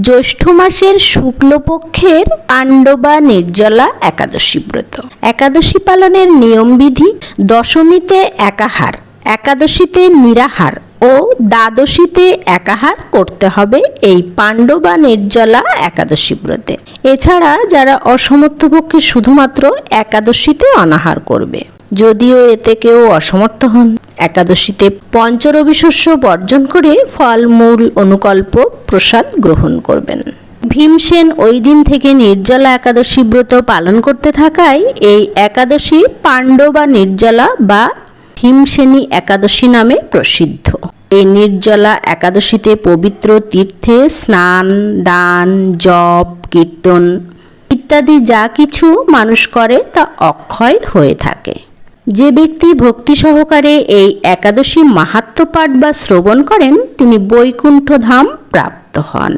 জ্যৈষ্ঠ মাসের শুক্লপক্ষের পাণ্ডবা নির্জলা একাদশী ব্রত। একাদশী পালনের নিয়মবিধি: দশমীতে একাহার, একাদশীতে নিরাহার ও দ্বাদশীতে একাহার করতে হবে এই পাণ্ডবা নির্জলা একাদশী ব্রতে। এছাড়া যারা অসমর্থ পক্ষে শুধুমাত্র একাদশীতে অনাহার করবে। যদিও এতে কেউ অসমর্থ হন, একাদশীতে পঞ্চরবি শস্য বর্জন করে ফলমূল অনুকল্প প্রসাদ গ্রহণ করবেন। ভীমসেন ওই দিন থেকে নির্জলা একাদশী ব্রত পালন করতে থাকায় এই একাদশী পাণ্ডবা নির্জলা বা ভীমসেনী একাদশী নামে প্রসিদ্ধ। এই নির্জলা একাদশীতে পবিত্র তীর্থে স্নান, দান, জপ, কীর্তন ইত্যাদি যা কিছু মানুষ করে তা অক্ষয় হয়ে থাকে। যে ব্যক্তি ভক্তি সহকারে এই একাদশী মাহাত্ম্য পাঠ বা শ্রবণ করেন তিনি বৈকুণ্ঠ ধাম প্রাপ্ত হন।